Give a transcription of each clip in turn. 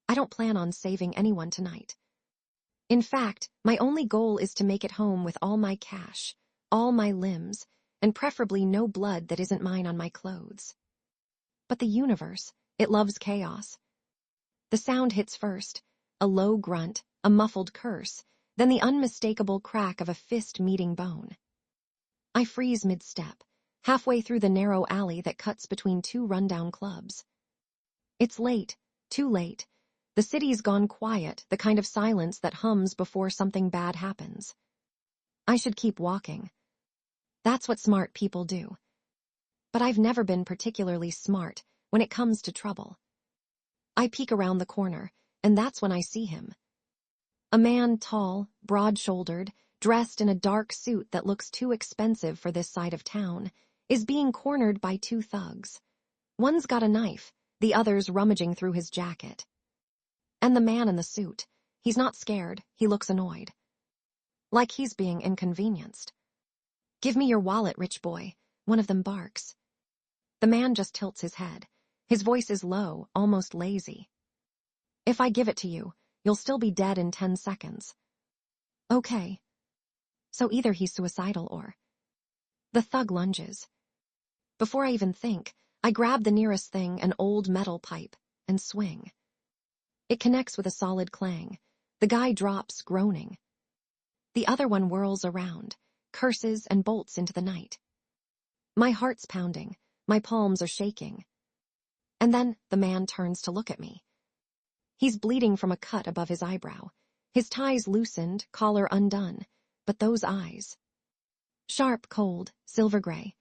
I don't plan on saving anyone tonight. In fact, my only goal is to make it home with all my cash, all my limbs, and preferably no blood that isn't mine on my clothes. But the universe, it loves chaos. The sound hits first, a low grunt, a muffled curse, then the unmistakable crack of a fist meeting bone. I freeze mid-step, halfway through the narrow alley that cuts between two rundown clubs. It's late, too late. The city's gone quiet, the kind of silence that hums before something bad happens. I should keep walking. That's what smart people do. But I've never been particularly smart when it comes to trouble. I peek around the corner, and that's when I see him. A man tall, broad-shouldered, dressed in a dark suit that looks too expensive for this side of town, is being cornered by two thugs. One's got a knife, the other's rummaging through his jacket. And the man in the suit, he's not scared, he looks annoyed. Like he's being inconvenienced. "Give me your wallet, rich boy," one of them barks. The man just tilts his head. His voice is low, almost lazy. "If I give it to you, you'll still be dead in 10 seconds. Okay. So either he's suicidal or... The thug lunges. Before I even think, I grab the nearest thing, an old metal pipe, and swing. It connects with a solid clang. The guy drops, groaning. The other one whirls around, curses and bolts into the night. My heart's pounding, my palms are shaking. And then the man turns to look at me. He's bleeding from a cut above his eyebrow, his ties loosened, collar undone, but those eyes. Sharp, cold, silver gray.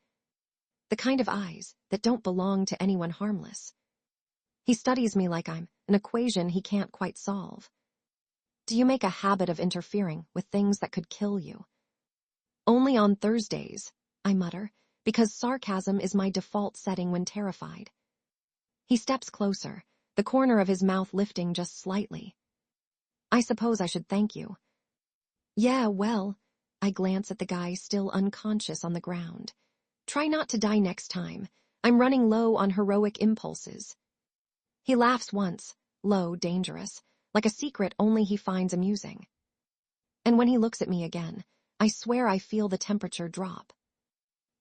The kind of eyes that don't belong to anyone harmless. He studies me like I'm an equation he can't quite solve. "Do you make a habit of interfering with things that could kill you?" "Only on Thursdays," I mutter, because sarcasm is my default setting when terrified. He steps closer, the corner of his mouth lifting just slightly. "I suppose I should thank you." "Yeah, well," I glance at the guy still unconscious on the ground. "Try not to die next time. I'm running low on heroic impulses." He laughs once, low, dangerous, like a secret only he finds amusing. And when he looks at me again, I swear I feel the temperature drop.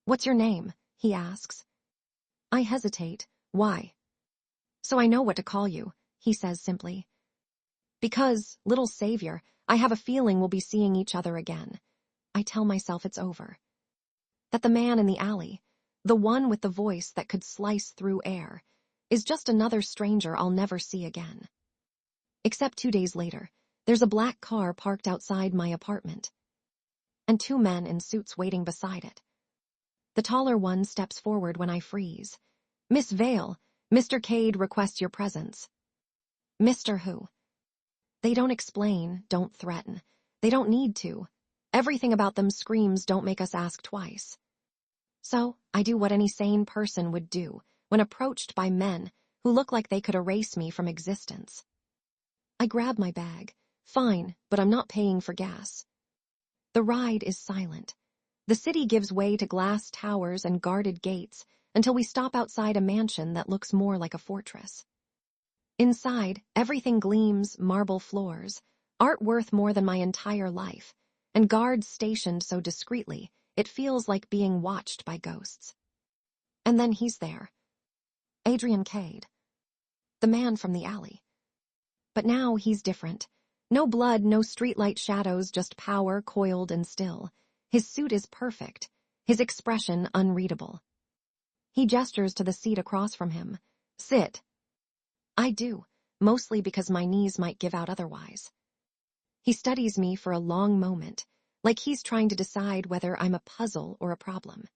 "What's your name?" he asks. I hesitate. "Why?" "So I know what to call you," he says simply. "Because, little savior, I have a feeling we'll be seeing each other again." I tell myself it's over. That the man in the alley, the one with the voice that could slice through air, is just another stranger I'll never see again. Except 2 days later, there's a black car parked outside my apartment. And 2 men in suits waiting beside it. The taller one steps forward when I freeze. "Miss Vale, Mr. Cade requests your presence." "Mr. who?" They don't explain, don't threaten. They don't need to. Everything about them screams don't make us ask twice. So I do what any sane person would do when approached by men who look like they could erase me from existence. I grab my bag. Fine, but I'm not paying for gas. The ride is silent. The city gives way to glass towers and guarded gates until we stop outside a mansion that looks more like a fortress. Inside, everything gleams, marble floors, art worth more than my entire life, and guards stationed so discreetly it feels like being watched by ghosts. And then he's there. Adrian Cade. The man from the alley. But now he's different. No blood, no streetlight shadows, just power coiled and still. His suit is perfect, his expression unreadable. He gestures to the seat across from him. "Sit." I do, mostly because my knees might give out otherwise. He studies me for a long moment, like he's trying to decide whether I'm a puzzle or a problem.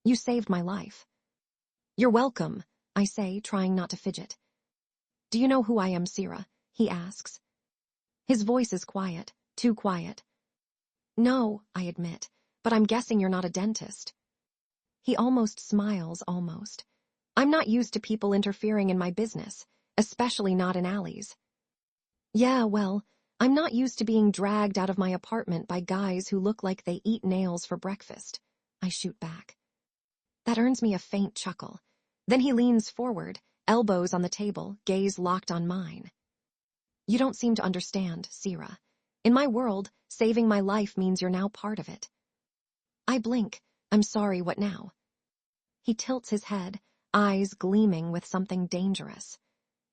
"You saved my life." "You're welcome," I say, trying not to fidget. "Do you know who I am, Sierra?" he asks. His voice is quiet, too quiet. "No," I admit, "but I'm guessing you're not a dentist." He almost smiles, almost. "I'm not used to people interfering in my business, especially not in alleys." "Yeah, well, I'm not used to being dragged out of my apartment by guys who look like they eat nails for breakfast," I shoot back. That earns me a faint chuckle. Then he leans forward, elbows on the table, gaze locked on mine. You don't seem to understand, Sierra. In my world, saving my life means you're now part of it. I blink. I'm sorry, what now? He tilts his head, eyes gleaming with something dangerous.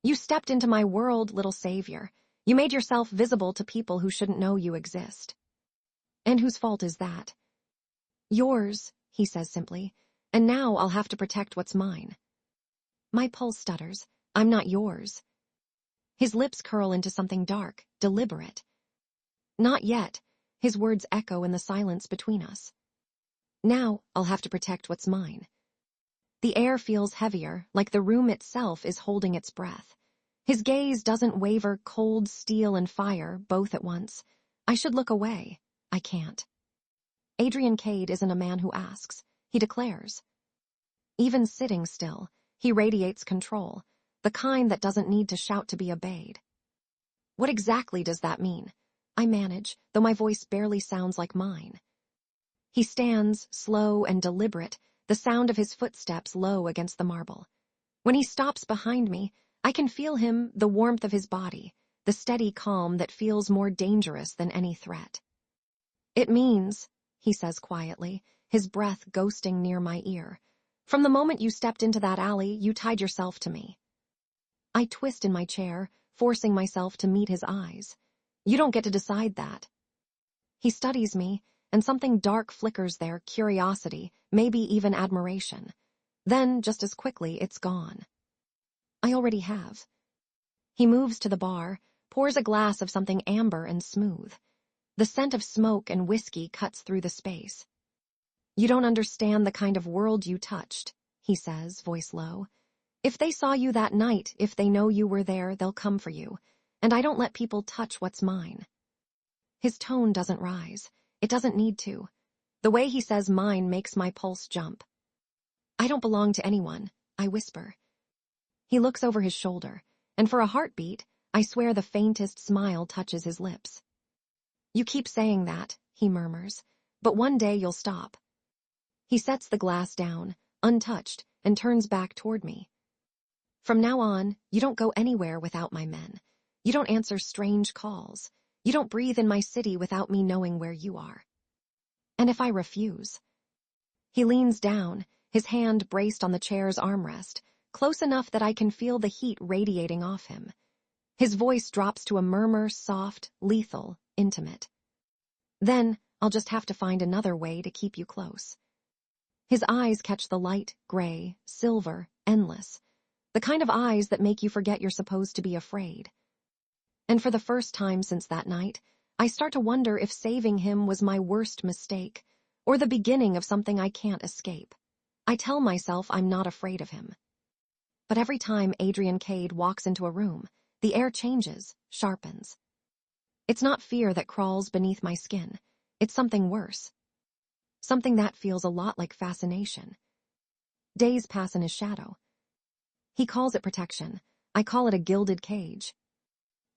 You stepped into my world, little savior. You made yourself visible to people who shouldn't know you exist. And whose fault is that? Yours, he says simply, and now I'll have to protect what's mine. My pulse stutters. I'm not yours. His lips curl into something dark, deliberate. Not yet. His words echo in the silence between us. Now I'll have to protect what's mine. The air feels heavier, like the room itself is holding its breath. His gaze doesn't waver, cold steel and fire, both at once. I should look away. I can't. Adrian Cade isn't a man who asks. He declares. Even sitting still, he radiates control, the kind that doesn't need to shout to be obeyed. What exactly does that mean? I manage, though my voice barely sounds like mine. He stands, slow and deliberate, the sound of his footsteps low against the marble. When he stops behind me, I can feel him, the warmth of his body, the steady calm that feels more dangerous than any threat. It means, he says quietly, his breath ghosting near my ear, from the moment you stepped into that alley, you tied yourself to me. I twist in my chair, forcing myself to meet his eyes. You don't get to decide that. He studies me, and something dark flickers there, curiosity, maybe even admiration. Then, just as quickly, it's gone. I already have. He moves to the bar, pours a glass of something amber and smooth. The scent of smoke and whiskey cuts through the space. You don't understand the kind of world you touched, he says, voice low. If they saw you that night, if they know you were there, they'll come for you. And I don't let people touch what's mine. His tone doesn't rise. It doesn't need to. The way he says mine makes my pulse jump. I don't belong to anyone, I whisper. He looks over his shoulder, and for a heartbeat, I swear the faintest smile touches his lips. You keep saying that, he murmurs, but one day you'll stop. He sets the glass down, untouched, and turns back toward me. From now on, you don't go anywhere without my men. You don't answer strange calls. You don't breathe in my city without me knowing where you are. And if I refuse? He leans down, his hand braced on the chair's armrest, close enough that I can feel the heat radiating off him. His voice drops to a murmur, soft, lethal, intimate. Then, I'll just have to find another way to keep you close. His eyes catch the light, gray, silver, endless. The kind of eyes that make you forget you're supposed to be afraid. And for the first time since that night, I start to wonder if saving him was my worst mistake, or the beginning of something I can't escape. I tell myself I'm not afraid of him. But every time Adrian Cade walks into a room, the air changes, sharpens. It's not fear that crawls beneath my skin. It's something worse. Something that feels a lot like fascination. Days pass in his shadow. He calls it protection. I call it a gilded cage.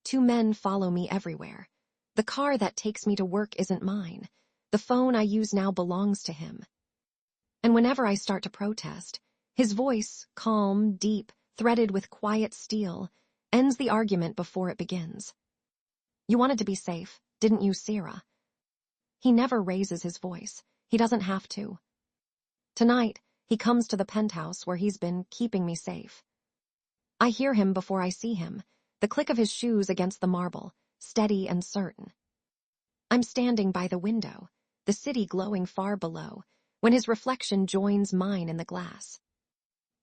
2 men follow me everywhere. The car that takes me to work isn't mine. The phone I use now belongs to him. And whenever I start to protest, his voice, calm, deep, threaded with quiet steel, ends the argument before it begins. You wanted to be safe, didn't you, Sierra? He never raises his voice. He doesn't have to. Tonight, he comes to the penthouse where he's been keeping me safe. I hear him before I see him, the click of his shoes against the marble, steady and certain. I'm standing by the window, the city glowing far below, when his reflection joins mine in the glass.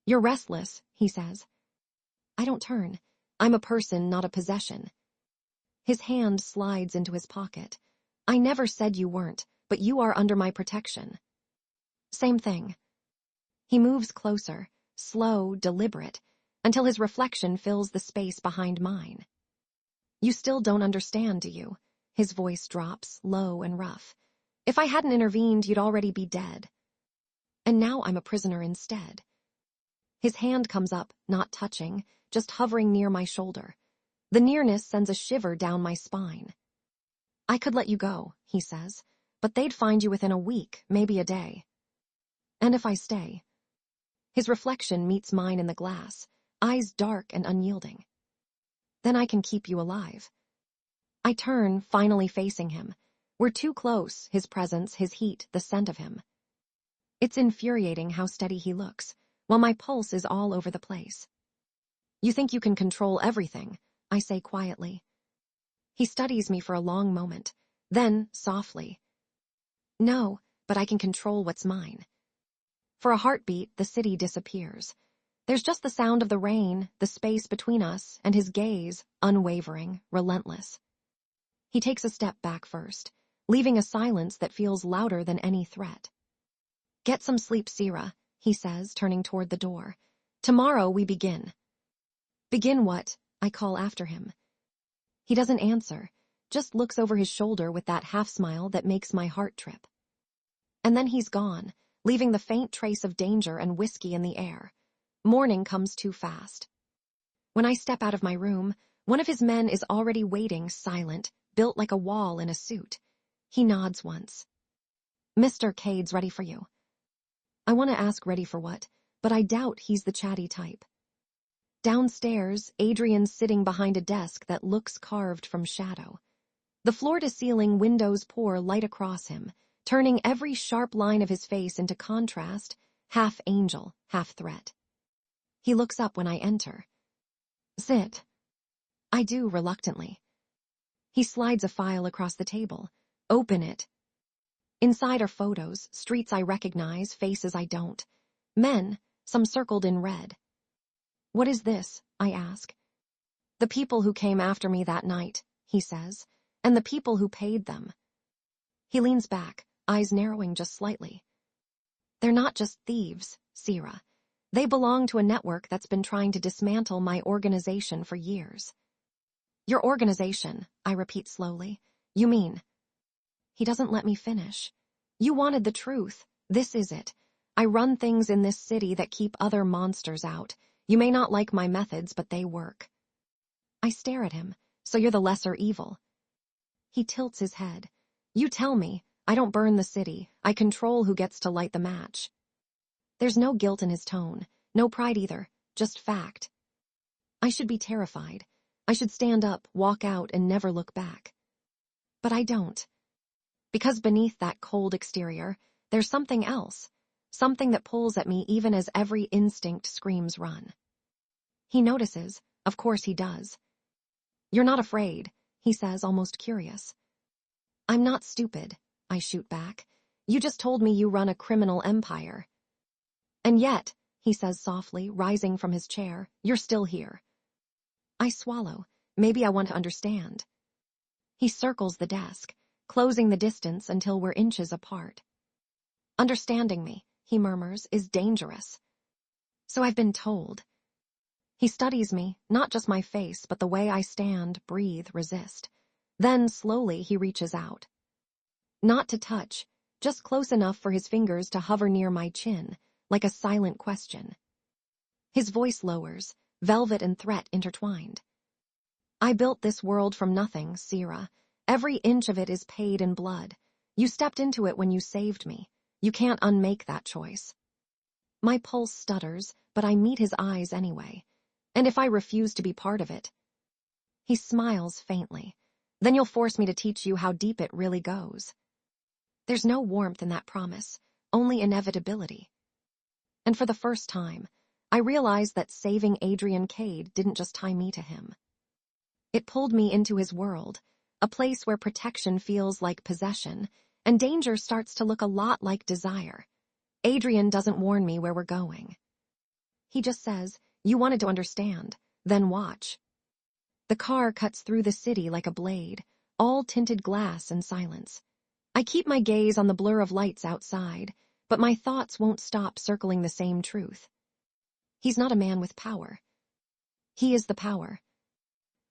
You're restless, he says. I don't turn. I'm a person, not a possession. His hand slides into his pocket. I never said you weren't, but you are under my protection. Same thing. He moves closer, slow, deliberate, until his reflection fills the space behind mine. You still don't understand, do you? His voice drops, low and rough. If I hadn't intervened, you'd already be dead. And now I'm a prisoner instead. His hand comes up, not touching, just hovering near my shoulder. The nearness sends a shiver down my spine. I could let you go, he says, but they'd find you within a week, maybe a day. And if I stay? His reflection meets mine in the glass, eyes dark and unyielding. Then I can keep you alive. I turn, finally facing him. We're too close, his presence, his heat, the scent of him. It's infuriating how steady he looks, while my pulse is all over the place. You think you can control everything, I say quietly. He studies me for a long moment, then, softly. No, but I can control what's mine. For a heartbeat, the city disappears. There's just the sound of the rain, the space between us, and his gaze, unwavering, relentless. He takes a step back first, leaving a silence that feels louder than any threat. Get some sleep, Sira, he says, turning toward the door. Tomorrow we begin. Begin what? I call after him. He doesn't answer, just looks over his shoulder with that half-smile that makes my heart trip. And then he's gone, leaving the faint trace of danger and whiskey in the air. Morning comes too fast. When I step out of my room, one of his men is already waiting, silent, built like a wall in a suit. He nods once. Mr. Cade's ready for you. I want to ask ready for what, but I doubt he's the chatty type. Downstairs, Adrian's sitting behind a desk that looks carved from shadow. The floor-to-ceiling windows pour light across him, turning every sharp line of his face into contrast, half angel, half threat. He looks up when I enter. Sit. I do, reluctantly. He slides a file across the table. Open it. Inside are photos, streets I recognize, faces I don't. Men, some circled in red. What is this? I ask. The people who came after me that night, he says, and the people who paid them. He leans back, eyes narrowing just slightly. They're not just thieves, Sira. They belong to a network that's been trying to dismantle my organization for years. Your organization, I repeat slowly. You mean? He doesn't let me finish. You wanted the truth. This is it. I run things in this city that keep other monsters out. You may not like my methods, but they work. I stare at him. So you're the lesser evil. He tilts his head. You tell me. I don't burn the city. I control who gets to light the match. There's no guilt in his tone. No pride either. Just fact. I should be terrified. I should stand up, walk out, and never look back. But I don't. Because beneath that cold exterior, there's something else. Something that pulls at me even as every instinct screams run. He notices. Of course he does. You're not afraid, he says, almost curious. I'm not stupid, I shoot back. You just told me you run a criminal empire. And yet, he says softly, rising from his chair, you're still here. I swallow. Maybe I want to understand. He circles the desk, closing the distance until we're inches apart. Understanding me, he murmurs, is dangerous. So I've been told. He studies me, not just my face, but the way I stand, breathe, resist. Then, slowly, he reaches out. Not to touch, just close enough for his fingers to hover near my chin, like a silent question. His voice lowers, velvet and threat intertwined. I built this world from nothing, Sira. Every inch of it is paid in blood. You stepped into it when you saved me. You can't unmake that choice. My pulse stutters, but I meet his eyes anyway. And if I refuse to be part of it? He smiles faintly. Then you'll force me to teach you how deep it really goes. There's no warmth in that promise, only inevitability. And for the first time, I realized that saving Adrian Cade didn't just tie me to him. It pulled me into his world, a place where protection feels like possession, and danger starts to look a lot like desire. Adrian doesn't warn me where we're going. He just says, you wanted to understand, then watch. The car cuts through the city like a blade, all tinted glass and silence. I keep my gaze on the blur of lights outside, but my thoughts won't stop circling the same truth. He's not a man with power. He is the power.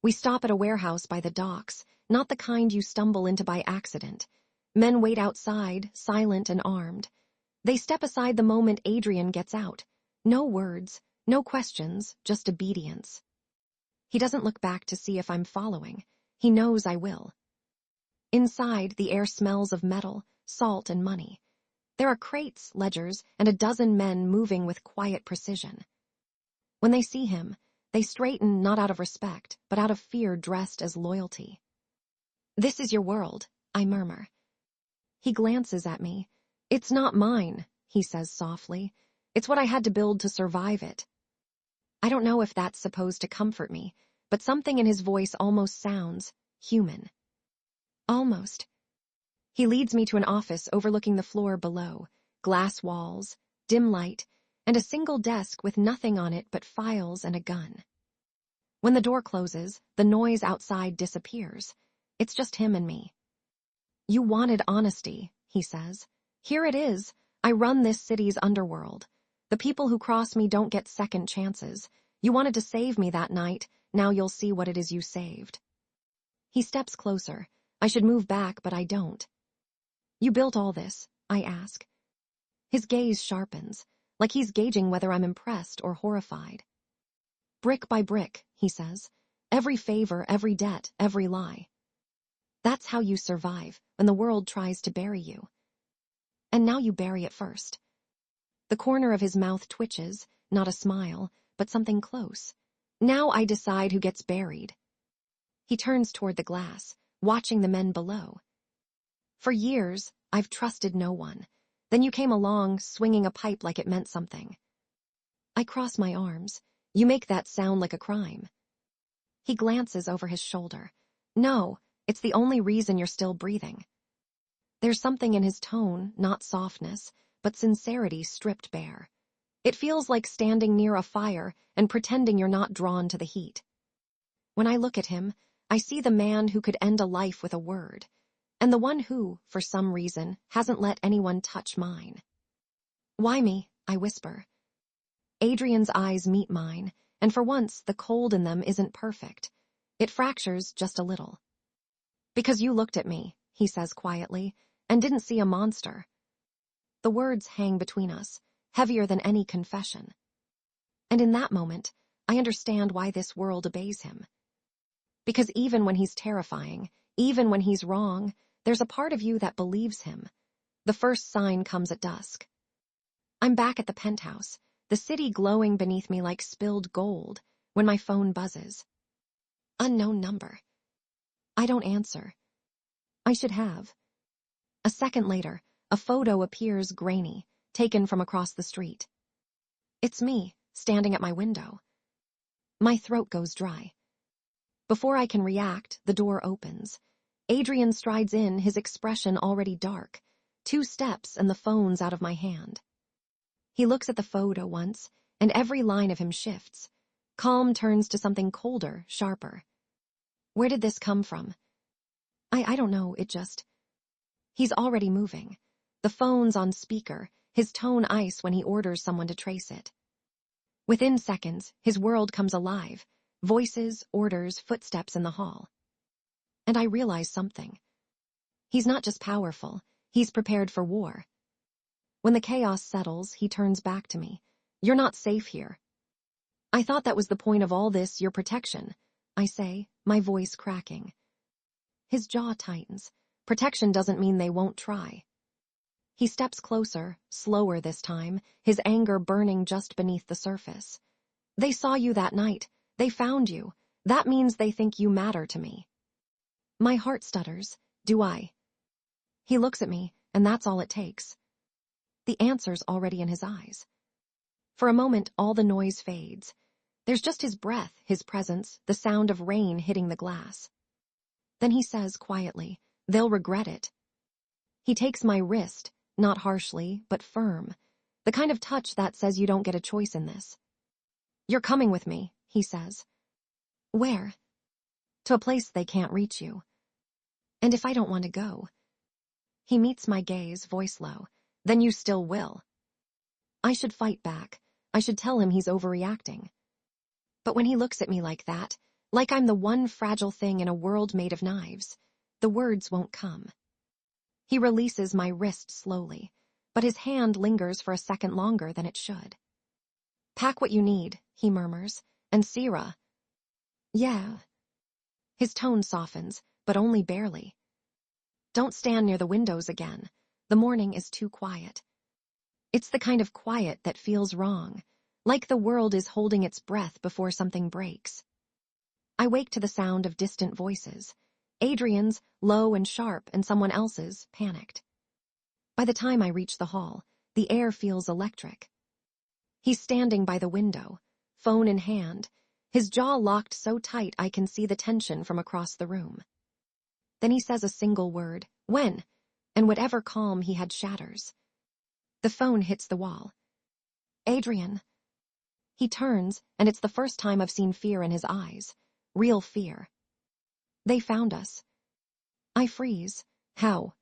We stop at a warehouse by the docks, not the kind you stumble into by accident. Men wait outside, silent and armed. They step aside the moment Adrian gets out. No words, no questions, just obedience. He doesn't look back to see if I'm following. He knows I will. Inside, the air smells of metal, salt, and money. There are crates, ledgers, and a dozen men moving with quiet precision. When they see him, They straighten not out of respect, but out of fear dressed as loyalty. "This is your world," I murmur. He glances at me. "It's not mine," he says softly. "It's what I had to build to survive it." I don't know if that's supposed to comfort me, but something in his voice almost sounds human. Almost. He leads me to an office overlooking the floor below, glass walls, dim light, and a single desk with nothing on it but files and a gun. When the door closes, the noise outside disappears. It's just him and me. "You wanted honesty," he says. "Here it is. I run this city's underworld. The people who cross me don't get second chances. You wanted to save me that night. Now you'll see what it is you saved." He steps closer. I should move back, but I don't. "You built all this?" I ask. His gaze sharpens, like he's gauging whether I'm impressed or horrified. "Brick by brick," he says. "Every favor, every debt, every lie. That's how you survive when the world tries to bury you. And now you bury it first." The corner of his mouth twitches, not a smile, but something close. "Now I decide who gets buried." He turns toward the glass, watching the men below. "For years, I've trusted no one. Then you came along, swinging a pipe like it meant something." I cross my arms. "You make that sound like a crime." He glances over his shoulder. "No, it's the only reason you're still breathing." There's something in his tone, not softness, but sincerity stripped bare. It feels like standing near a fire and pretending you're not drawn to the heat. When I look at him, I see the man who could end a life with a word, and the one who, for some reason, hasn't let anyone touch mine. "Why me?" I whisper. Adrian's eyes meet mine, and for once the cold in them isn't perfect. It fractures just a little. "Because you looked at me," he says quietly, "and didn't see a monster." The words hang between us, heavier than any confession. And in that moment, I understand why this world obeys him. Because even when he's terrifying, even when he's wrong, there's a part of you that believes him. The first sign comes at dusk. I'm back at the penthouse, the city glowing beneath me like spilled gold, when my phone buzzes. Unknown number. I don't answer. I should have. A second later, a photo appears grainy, taken from across the street. It's me, standing at my window. My throat goes dry. Before I can react, the door opens. Adrian strides in, his expression already dark. 2 steps and the phone's out of my hand. He looks at the photo once, and every line of him shifts. Calm turns to something colder, sharper. "Where did this come from?" I don't know, it just... He's already moving. The phone's on speaker, his tone ice when he orders someone to trace it. Within seconds, his world comes alive. Voices, orders, footsteps in the hall. And I realize something. He's not just powerful, he's prepared for war. When the chaos settles, he turns back to me. "You're not safe here." "I thought that was the point of all this, your protection," I say, my voice cracking. His jaw tightens. Protection doesn't mean they won't try. He steps closer, slower this time, his anger burning just beneath the surface. "They saw you that night. They found you. That means they think you matter to me." My heart stutters. Do I? He looks at me, and that's all it takes. The answer's already in his eyes. For a moment, all the noise fades. There's just his breath, his presence, the sound of rain hitting the glass. Then he says quietly, "They'll regret it." He takes my wrist, not harshly, but firm. The kind of touch that says you don't get a choice in this. "You're coming with me," he says. "Where?" "To a place they can't reach you." "And if I don't want to go?" He meets my gaze, voice low. "Then you still will." I should fight back. I should tell him he's overreacting. But when he looks at me like that, like I'm the one fragile thing in a world made of knives, the words won't come. He releases my wrist slowly, but his hand lingers for a second longer than it should. "Pack what you need," he murmurs, "and Sierra." "Yeah." His tone softens, but only barely. "Don't stand near the windows again. The morning is too quiet." It's the kind of quiet that feels wrong, like the world is holding its breath before something breaks. I wake to the sound of distant voices. Adrian's, low and sharp, and someone else's, panicked. By the time I reach the hall, the air feels electric. He's standing by the window, phone in hand, his jaw locked so tight I can see the tension from across the room. Then he says a single word, "When?" and whatever calm he had shatters. The phone hits the wall. "Adrian." He turns, and it's the first time I've seen fear in his eyes. Real fear. "They found us." I freeze. "How?"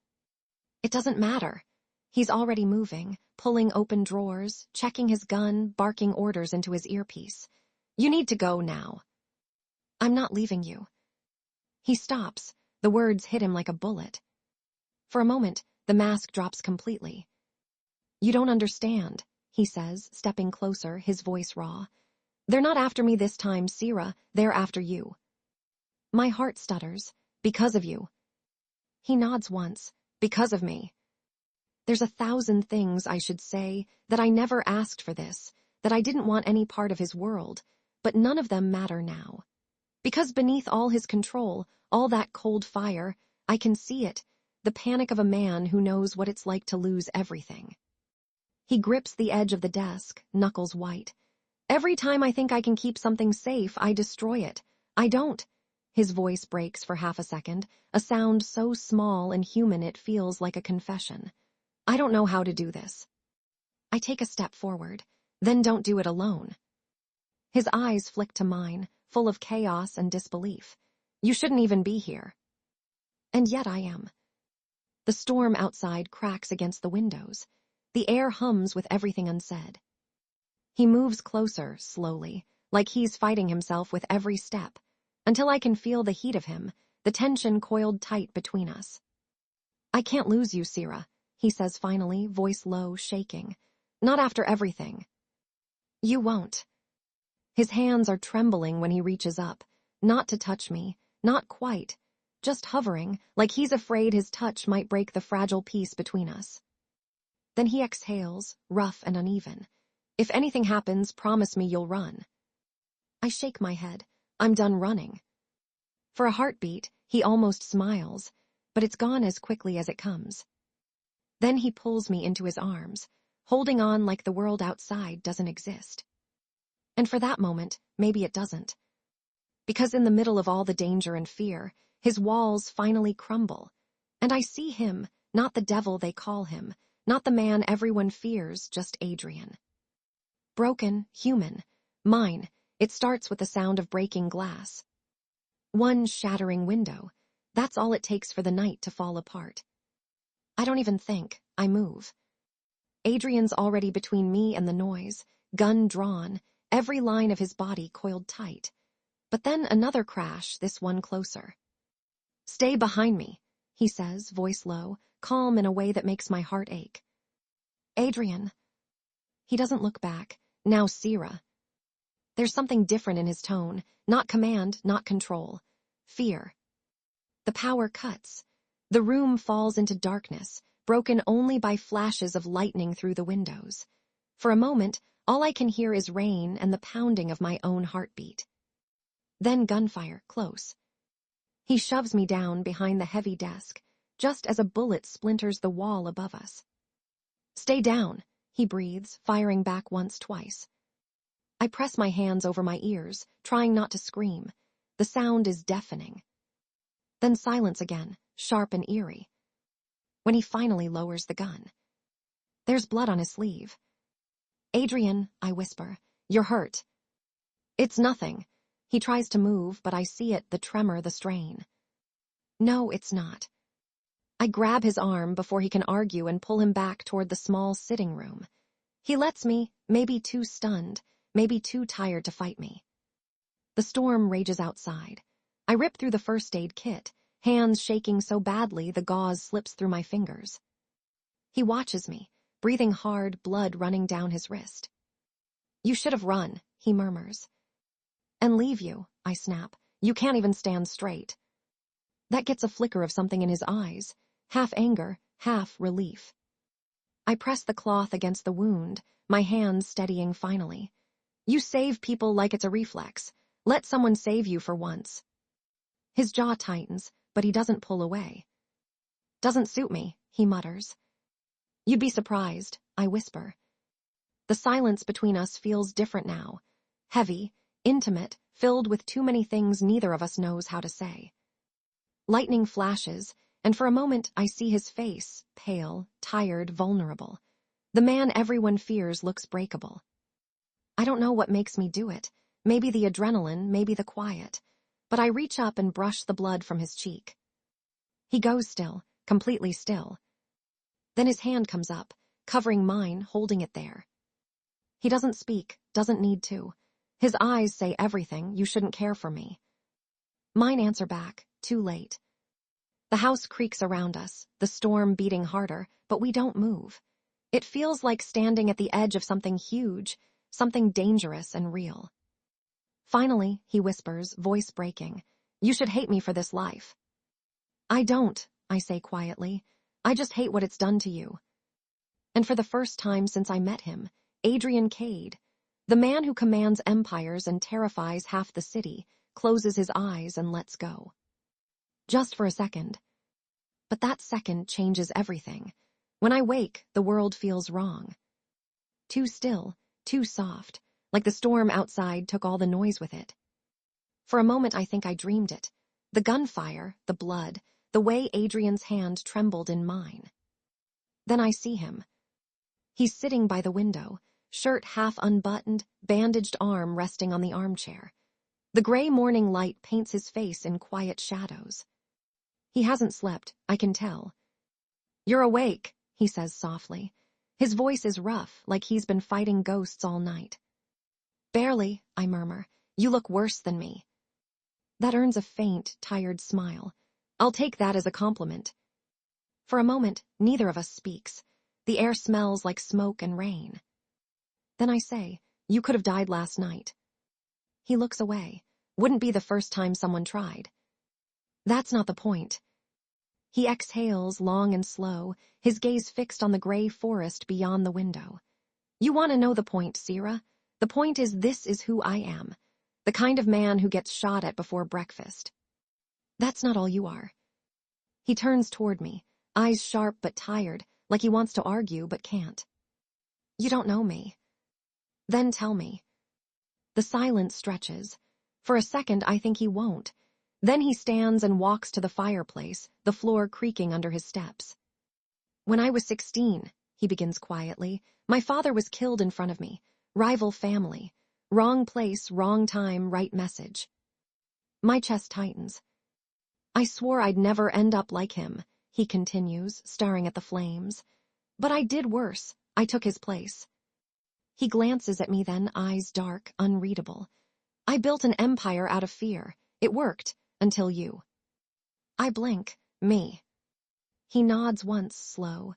"It doesn't matter." He's already moving, pulling open drawers, checking his gun, barking orders into his earpiece. "You need to go now." "I'm not leaving you." He stops. The words hit him like a bullet. For a moment, the mask drops completely. "You don't understand," he says, stepping closer, his voice raw. "They're not after me this time, Sierra. They're after you." My heart stutters. "Because of you." He nods once. "Because of me." There's 1,000 things I should say, that I never asked for this, that I didn't want any part of his world, but none of them matter now. Because beneath all his control, all that cold fire, I can see it, the panic of a man who knows what it's like to lose everything. He grips the edge of the desk, knuckles white. "Every time I think I can keep something safe, I destroy it. I don't." His voice breaks for half a second, a sound so small and human it feels like a confession. "I don't know how to do this." I take a step forward. "Then don't do it alone." His eyes flick to mine, full of chaos and disbelief. "You shouldn't even be here." And yet I am. The storm outside cracks against the windows. The air hums with everything unsaid. He moves closer, slowly, like he's fighting himself with every step, until I can feel the heat of him, the tension coiled tight between us. "I can't lose you, Sierra," he says finally, voice low, shaking. "Not after everything." "You won't." His hands are trembling when he reaches up, not to touch me, not quite, just hovering, like he's afraid his touch might break the fragile peace between us. Then he exhales, rough and uneven. "If anything happens, promise me you'll run." I shake my head. I'm done running. For a heartbeat, he almost smiles, but it's gone as quickly as it comes. Then he pulls me into his arms, holding on like the world outside doesn't exist. And for that moment, maybe it doesn't. Because in the middle of all the danger and fear, his walls finally crumble. And I see him, not the devil they call him, not the man everyone fears, just Adrian. Broken, human, mine. It starts with the sound of breaking glass. One shattering window. That's all it takes for the night to fall apart. I don't even think. I move. Adrian's already between me and the noise, gun drawn, every line of his body coiled tight. But then another crash, this one closer. "Stay behind me," he says, voice low, calm in a way that makes my heart ache. "Adrian." He doesn't look back. Now Sierra. There's something different in his tone, not command, not control. Fear. The power cuts. The room falls into darkness, broken only by flashes of lightning through the windows. For a moment, all I can hear is rain and the pounding of my own heartbeat. Then gunfire, close. He shoves me down behind the heavy desk, just as a bullet splinters the wall above us. "Stay down," he breathes, firing back once, twice. I press my hands over my ears, trying not to scream. The sound is deafening. Then silence again, sharp and eerie. When he finally lowers the gun. There's blood on his sleeve. "Adrian," I whisper, "you're hurt." "It's nothing." He tries to move, but I see it, the tremor, the strain. "No, it's not." I grab his arm before he can argue and pull him back toward the small sitting room. He lets me, maybe too stunned, maybe too tired to fight me. The storm rages outside. I rip through the first aid kit, hands shaking so badly the gauze slips through my fingers. He watches me, breathing hard, blood running down his wrist. "You should have run," he murmurs. "And leave you," I snap. "You can't even stand straight." That gets a flicker of something in his eyes, half anger, half relief. I press the cloth against the wound, my hands steadying finally. You save people like it's a reflex. Let someone save you for once. His jaw tightens, but he doesn't pull away. Doesn't suit me, he mutters. You'd be surprised, I whisper. The silence between us feels different now. Heavy, intimate, filled with too many things neither of us knows how to say. Lightning flashes, and for a moment I see his face, pale, tired, vulnerable. The man everyone fears looks breakable. I don't know what makes me do it. Maybe the adrenaline, maybe the quiet. But I reach up and brush the blood from his cheek. He goes still, completely still. Then his hand comes up, covering mine, holding it there. He doesn't speak, doesn't need to. His eyes say everything, you shouldn't care for me. Mine answer back, too late. The house creaks around us, the storm beating harder, but we don't move. It feels like standing at the edge of something huge, something dangerous and real. Finally, he whispers, voice breaking, you should hate me for this life. I don't, I say quietly. I just hate what it's done to you. And for the first time since I met him, Adrian Cade, the man who commands empires and terrifies half the city, closes his eyes and lets go. Just for a second. But that second changes everything. When I wake, the world feels wrong. Too still, too soft, like the storm outside took all the noise with it. For a moment I think I dreamed it. The gunfire, the blood, the way Adrian's hand trembled in mine. Then I see him. He's sitting by the window, shirt half unbuttoned, bandaged arm resting on the armchair. The gray morning light paints his face in quiet shadows. He hasn't slept, I can tell. You're awake, he says softly. His voice is rough, like he's been fighting ghosts all night. Barely, I murmur. You look worse than me. That earns a faint, tired smile. I'll take that as a compliment. For a moment, neither of us speaks. The air smells like smoke and rain. Then I say, you could have died last night. He looks away. Wouldn't be the first time someone tried. That's not the point. He exhales long and slow, his gaze fixed on the gray forest beyond the window. You want to know the point, Sierra? The point is this is who I am. The kind of man who gets shot at before breakfast. That's not all you are. He turns toward me, eyes sharp but tired, like he wants to argue but can't. You don't know me. Then tell me. The silence stretches. For a second I think he won't. Then he stands and walks to the fireplace, the floor creaking under his steps. When I was 16, he begins quietly, my father was killed in front of me. Rival family. Wrong place, wrong time, right message. My chest tightens. I swore I'd never end up like him, he continues, staring at the flames. But I did worse. I took his place. He glances at me then, eyes dark, unreadable. I built an empire out of fear. It worked, until you. I blink. Me. He nods once, slow.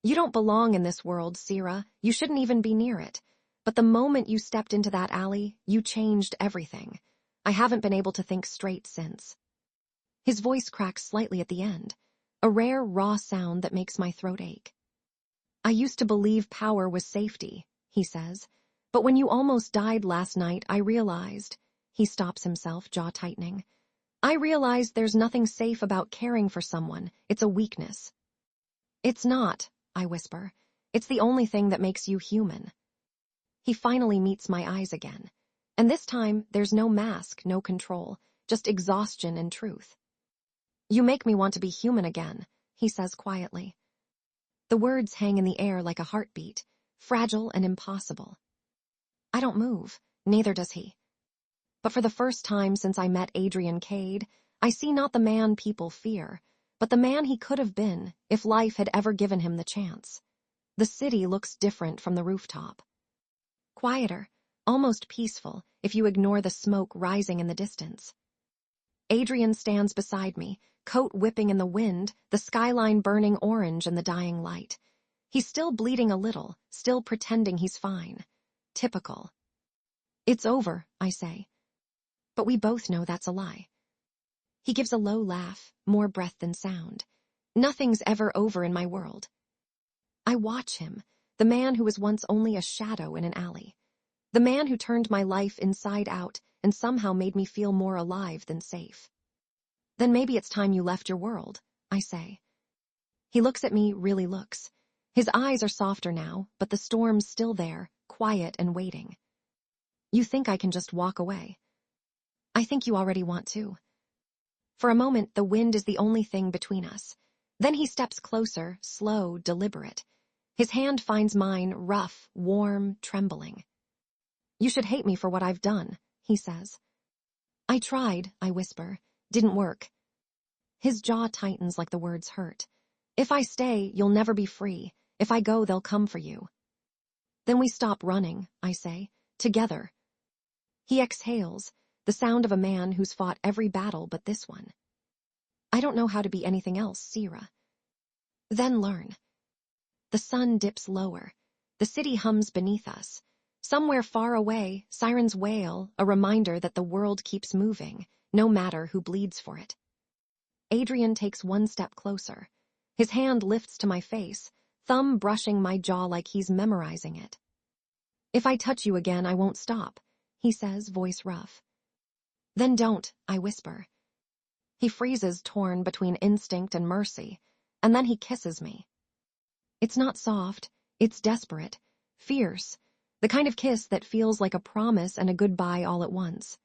You don't belong in this world, Sierra. You shouldn't even be near it. But the moment you stepped into that alley, you changed everything. I haven't been able to think straight since. His voice cracks slightly at the end, a rare, raw sound that makes my throat ache. I used to believe power was safety, he says, but when you almost died last night, I realized. He stops himself, jaw tightening. I realized there's nothing safe about caring for someone. It's a weakness. It's not, I whisper. It's the only thing that makes you human. He finally meets my eyes again. And this time, there's no mask, no control, just exhaustion and truth. You make me want to be human again, he says quietly. The words hang in the air like a heartbeat, fragile and impossible. I don't move, neither does he. But for the first time since I met Adrian Cade, I see not the man people fear, but the man he could have been if life had ever given him the chance. The city looks different from the rooftop. Quieter, almost peaceful, if you ignore the smoke rising in the distance. Adrian stands beside me, coat whipping in the wind, the skyline burning orange in the dying light. He's still bleeding a little, still pretending he's fine. Typical. It's over, I say. But we both know that's a lie. He gives a low laugh, more breath than sound. Nothing's ever over in my world. I watch him, the man who was once only a shadow in an alley. The man who turned my life inside out and somehow made me feel more alive than safe. Then maybe it's time you left your world, I say. He looks at me, really looks. His eyes are softer now, but the storm's still there, quiet and waiting. You think I can just walk away? I think you already want to. For a moment, the wind is the only thing between us. Then he steps closer, slow, deliberate. His hand finds mine, rough, warm, trembling. You should hate me for what I've done, he says. I tried, I whisper. Didn't work. His jaw tightens like the words hurt. If I stay, you'll never be free. If I go, they'll come for you. Then we stop running, I say, together. He exhales, the sound of a man who's fought every battle but this one. I don't know how to be anything else, Sierra. Then learn. The sun dips lower. The city hums beneath us. Somewhere far away, sirens wail, a reminder that the world keeps moving, no matter who bleeds for it. Adrian takes one step closer. His hand lifts to my face, thumb brushing my jaw like he's memorizing it. If I touch you again, I won't stop, he says, voice rough. Then don't, I whisper. He freezes, torn between instinct and mercy, and then he kisses me. It's not soft, it's desperate, fierce, the kind of kiss that feels like a promise and a goodbye all at once.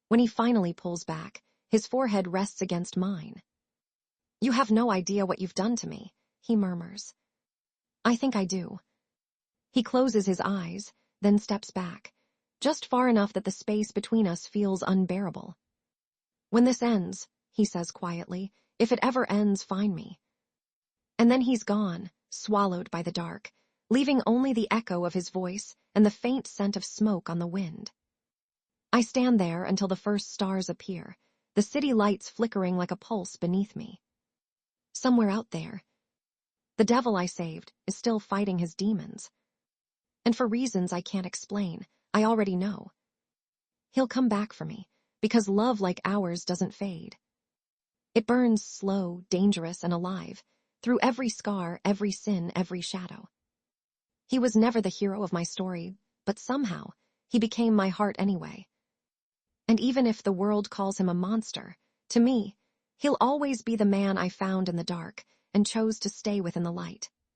When he finally pulls back, his forehead rests against mine. You have no idea what you've done to me, he murmurs. I think I do. He closes his eyes, then steps back, just far enough that the space between us feels unbearable. When this ends, he says quietly, if it ever ends, find me. And then he's gone, swallowed by the dark, leaving only the echo of his voice and the faint scent of smoke on the wind. I stand there until the first stars appear, the city lights flickering like a pulse beneath me. Somewhere out there, the devil I saved is still fighting his demons. And for reasons I can't explain, I already know. He'll come back for me, because love like ours doesn't fade. It burns slow, dangerous, and alive, through every scar, every sin, every shadow. He was never the hero of my story, but somehow, he became my heart anyway. And even if the world calls him a monster, to me, he'll always be the man I found in the dark and chose to stay within the light.